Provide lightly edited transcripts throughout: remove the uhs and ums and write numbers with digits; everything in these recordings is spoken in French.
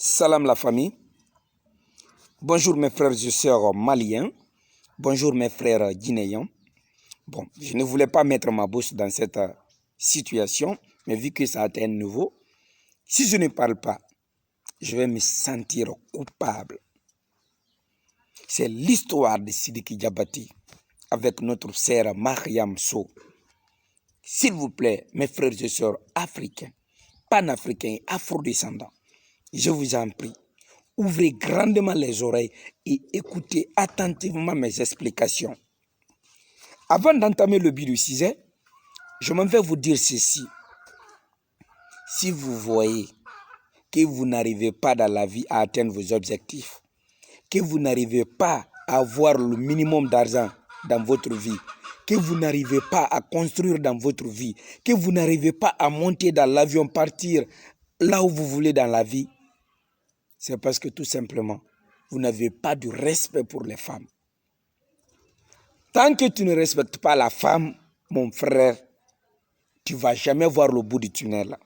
Salam la famille. Bonjour mes frères et sœurs maliens. Bonjour mes frères guinéens. Bon, je ne voulais pas mettre ma bouche dans cette situation, mais vu que ça a été un nouveau, si je ne parle pas, je vais me sentir coupable. C'est l'histoire de Sidiki Diabaté avec notre sœur Mariam Sow. S'il vous plaît, mes frères et sœurs africains, panafricains et afrodescendants, je vous en prie, ouvrez grandement les oreilles et écoutez attentivement mes explications. Avant d'entamer le but du sujet, je m'en vais vous dire ceci. Si vous voyez que vous n'arrivez pas dans la vie à atteindre vos objectifs, que vous n'arrivez pas à avoir le minimum d'argent dans votre vie, que vous n'arrivez pas à construire dans votre vie, que vous n'arrivez pas à monter dans l'avion, partir là où vous voulez dans la vie, c'est parce que tout simplement, vous n'avez pas de respect pour les femmes. Tant que tu ne respectes pas la femme, mon frère, tu ne vas jamais voir le bout du tunnel.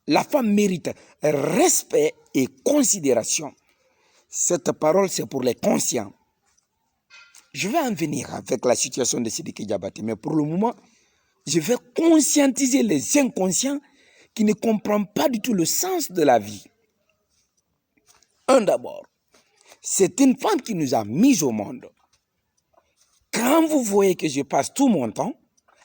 La femme mérite respect et considération. Cette parole, c'est pour les conscients. Je vais en venir avec la situation de Sidiki Diabaté, mais pour le moment, je vais conscientiser les inconscients qui ne comprennent pas du tout le sens de la vie. D'abord, c'est une femme qui nous a mis au monde. Quand vous voyez que je passe tout mon temps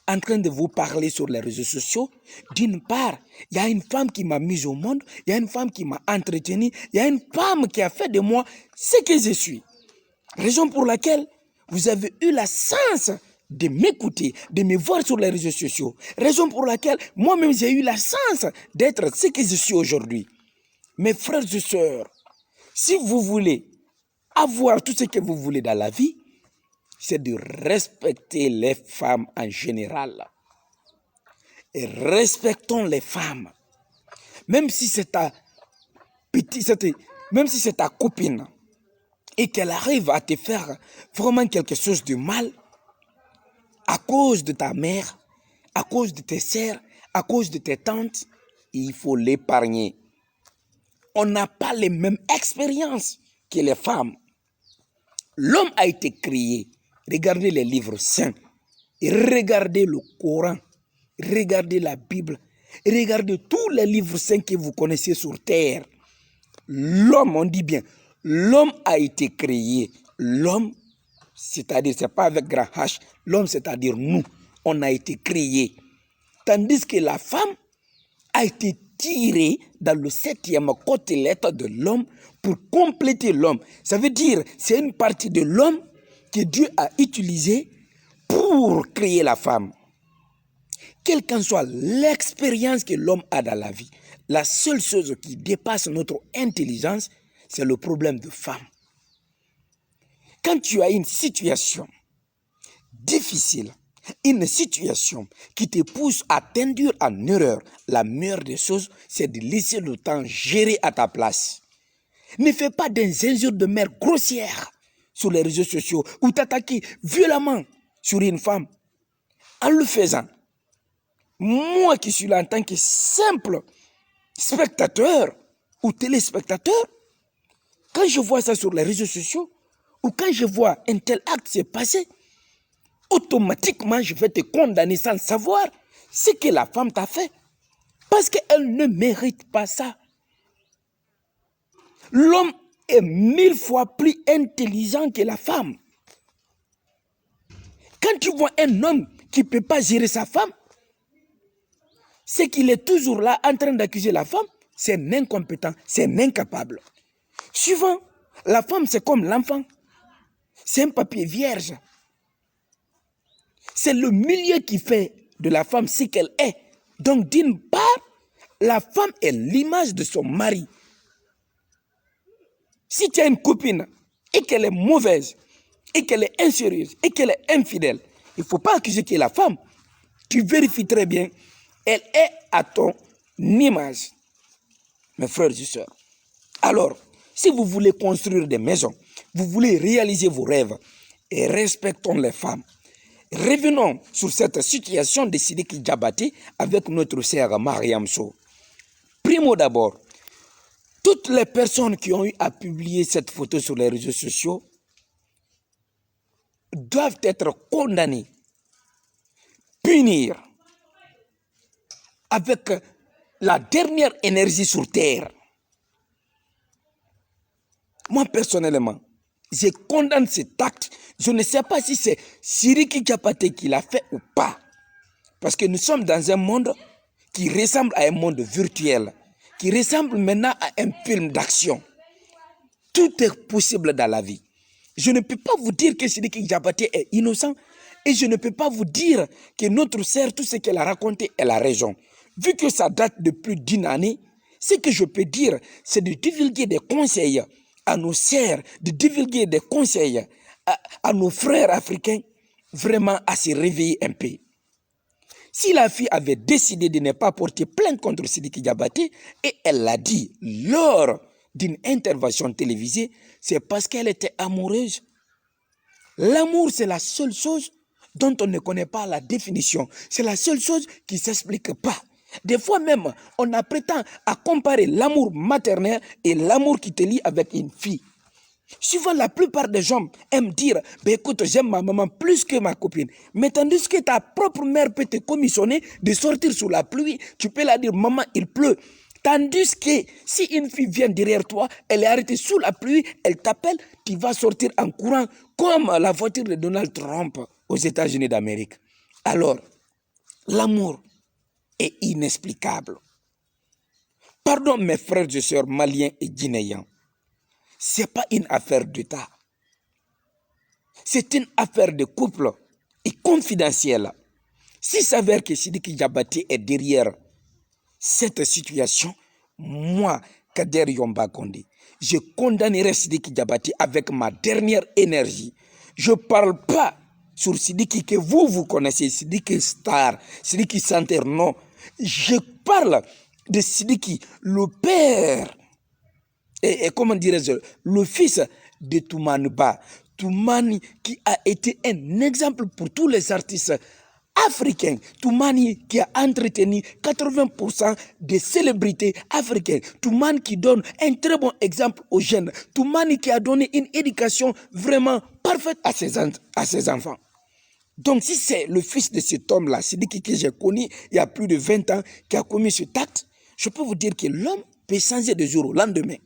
en train de vous parler sur les réseaux sociaux, d'une part, il y a une femme qui m'a mis au monde, il y a une femme qui m'a entretenu, il y a une femme qui a fait de moi ce que je suis. Raison pour laquelle vous avez eu la chance de m'écouter, de me voir sur les réseaux sociaux. Raison pour laquelle moi-même j'ai eu la chance d'être ce que je suis aujourd'hui. Mes frères et sœurs, si vous voulez avoir tout ce que vous voulez dans la vie, c'est de respecter les femmes en général. Et respectons les femmes. Même si c'est ta copine et qu'elle arrive à te faire vraiment quelque chose de mal, à cause de ta mère, à cause de tes sœurs, à cause de tes tantes, il faut l'épargner. On n'a pas les mêmes expériences que les femmes. L'homme a été créé. Regardez les livres saints. Regardez le Coran. Regardez la Bible. Regardez tous les livres saints que vous connaissez sur terre. L'homme, on dit bien, l'homme a été créé. L'homme, c'est-à-dire, c'est pas avec grand H. L'homme, c'est-à-dire nous, on a été créé. Tandis que la femme a été tirée dans le 7e côtelette de l'homme pour compléter l'homme. Ça veut dire, c'est une partie de l'homme que Dieu a utilisée pour créer la femme. Quelle qu'en soit l'expérience que l'homme a dans la vie, la seule chose qui dépasse notre intelligence, c'est le problème de femme. Quand tu as une situation difficile, une situation qui te pousse à t'induire en erreur, la meilleure des choses, c'est de laisser le temps gérer à ta place. Ne fais pas des injures de mère grossières sur les réseaux sociaux ou t'attaquer violemment sur une femme. En le faisant, moi qui suis là en tant que simple spectateur ou téléspectateur, quand je vois ça sur les réseaux sociaux ou quand je vois un tel acte se passer, automatiquement je vais te condamner sans savoir ce que la femme t'a fait. Parce qu'elle ne mérite pas ça. L'homme est 1000 fois plus intelligent que la femme. Quand tu vois un homme qui ne peut pas gérer sa femme, c'est qu'il est toujours là en train d'accuser la femme, c'est un incompétent, c'est un incapable. Souvent, la femme c'est comme l'enfant. C'est un papier vierge. C'est le milieu qui fait de la femme ce qu'elle est. Donc d'une part, la femme est l'image de son mari. Si tu as une copine et qu'elle est mauvaise, et qu'elle est insérieuse, et qu'elle est infidèle, il ne faut pas accuser que la femme. Tu vérifies très bien, elle est à ton image, mes frères et sœurs. Alors, si vous voulez construire des maisons, vous voulez réaliser vos rêves, et respectons les femmes. Revenons sur cette situation de Sidiki Diabaté avec notre sœur Mariam Sow. Primo d'abord, Toutes les personnes qui ont eu à publier cette photo sur les réseaux sociaux doivent être condamnées, punir avec la dernière énergie sur terre. Moi, personnellement, je condamne cet acte. Je ne sais pas si c'est Sidiki Diabaté qui l'a fait ou pas. Parce que nous sommes dans un monde qui ressemble à un monde virtuel, qui ressemble maintenant à un film d'action. Tout est possible dans la vie. Je ne peux pas vous dire que Sidiki Diabaté est innocent et je ne peux pas vous dire que notre sœur, tout ce qu'elle a raconté, elle a raison. Vu que ça date de plus d'une année, ce que je peux dire, c'est de divulguer des conseils à nos sœurs, de divulguer des conseils à nos frères africains, vraiment à se réveiller un peu. Si la fille avait décidé de ne pas porter plainte contre Sidiki Diabaté, et elle l'a dit lors d'une intervention télévisée, c'est parce qu'elle était amoureuse. L'amour, c'est la seule chose dont on ne connaît pas la définition. C'est la seule chose qui ne s'explique pas. Des fois même, on a prétend à comparer l'amour maternel et l'amour qui te lie avec une fille. Souvent, la plupart des gens aiment dire, écoute, j'aime ma maman plus que ma copine. Mais tandis que ta propre mère peut te commissionner de sortir sous la pluie, tu peux la dire, maman, il pleut. Tandis que si une fille vient derrière toi, elle est arrêtée sous la pluie, elle t'appelle, tu vas sortir en courant comme la voiture de Donald Trump aux États-Unis d'Amérique. Alors, l'amour est inexplicable. Pardon mes frères et sœurs maliens et guinéens. Ce n'est pas une affaire d'État. C'est une affaire de couple et confidentielle. S'il s'avère que Sidiki Diabaté est derrière cette situation, moi, Kader Yomba Kondé, je condamnerai Sidiki Diabaté avec ma dernière énergie. Je ne parle pas sur Sidiki que vous connaissez, Sidiki Star, Sidiki Santer, non. Je parle de Sidiki, le père, et comment dirais-je, le fils de Toumani Ba. Toumani qui a été un exemple pour tous les artistes africains. Toumani qui a entretenu 80% des célébrités africaines. Toumani qui donne un très bon exemple aux jeunes. Toumani qui a donné une éducation vraiment parfaite à ses enfants. Donc si c'est le fils de cet homme-là, Sidiki que j'ai connu il y a plus de 20 ans, qui a commis cet acte, je peux vous dire que l'homme peut changer de jour au lendemain.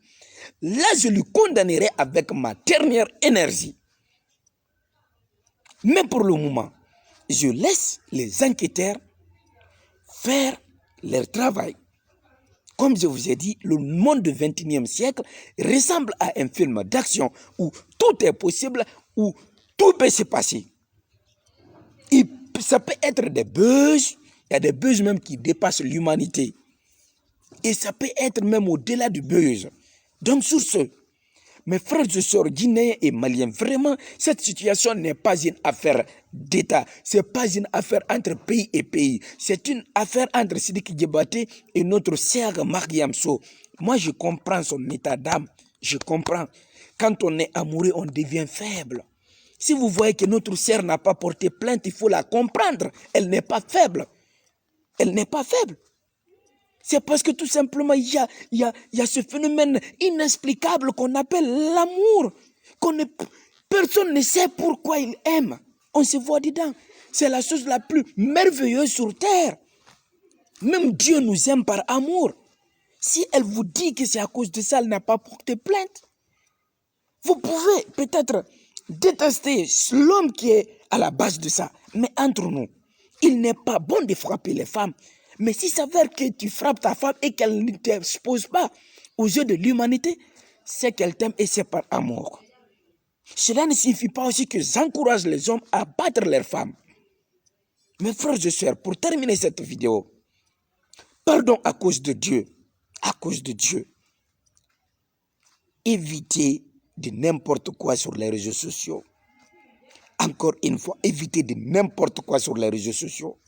Là, je le condamnerai avec ma dernière énergie. Mais pour le moment, je laisse les enquêteurs faire leur travail. Comme je vous ai dit, le monde du XXIe siècle ressemble à un film d'action où tout est possible, où tout peut se passer. Et ça peut être des buzz, il y a des buzz même qui dépassent l'humanité. Et ça peut être même au-delà du buzz. Donc sur ce, mes frères et sœurs guinéens et maliens, vraiment, cette situation n'est pas une affaire d'État. Ce n'est pas une affaire entre pays et pays. C'est une affaire entre Sidiki Diabaté et notre sœur Mariam Sow. Moi, je comprends son état d'âme. Je comprends. Quand on est amoureux, on devient faible. Si vous voyez que notre sœur n'a pas porté plainte, il faut la comprendre. Elle n'est pas faible. Elle n'est pas faible. C'est parce que tout simplement, il y a ce phénomène inexplicable qu'on appelle l'amour. Personne ne sait pourquoi il aime. On se voit dedans. C'est la chose la plus merveilleuse sur terre. Même Dieu nous aime par amour. Si elle vous dit que c'est à cause de ça, elle n'a pas porté plainte. Vous pouvez peut-être détester l'homme qui est à la base de ça. Mais entre nous, il n'est pas bon de frapper les femmes. Mais s'il s'avère que tu frappes ta femme et qu'elle ne t'expose pas aux yeux de l'humanité, c'est qu'elle t'aime et c'est par amour. Cela ne signifie pas aussi que j'encourage les hommes à battre leurs femmes. Mes frères et sœurs, pour terminer cette vidéo, pardon à cause de Dieu, évitez de n'importe quoi sur les réseaux sociaux. Encore une fois, évitez de n'importe quoi sur les réseaux sociaux.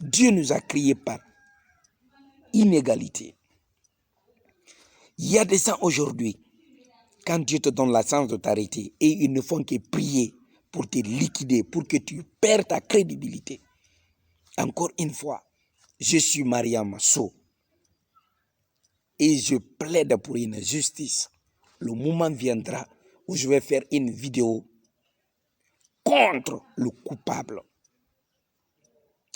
Dieu nous a créés par inégalité. Il y a des gens aujourd'hui, quand Dieu te donne la chance de t'arrêter, et ils ne font que prier pour te liquider, pour que tu perds ta crédibilité. Encore une fois, je suis Mariam Sow. et je plaide pour une justice. Le moment viendra où je vais faire une vidéo contre le coupable.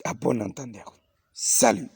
À bon entendeur. Salut.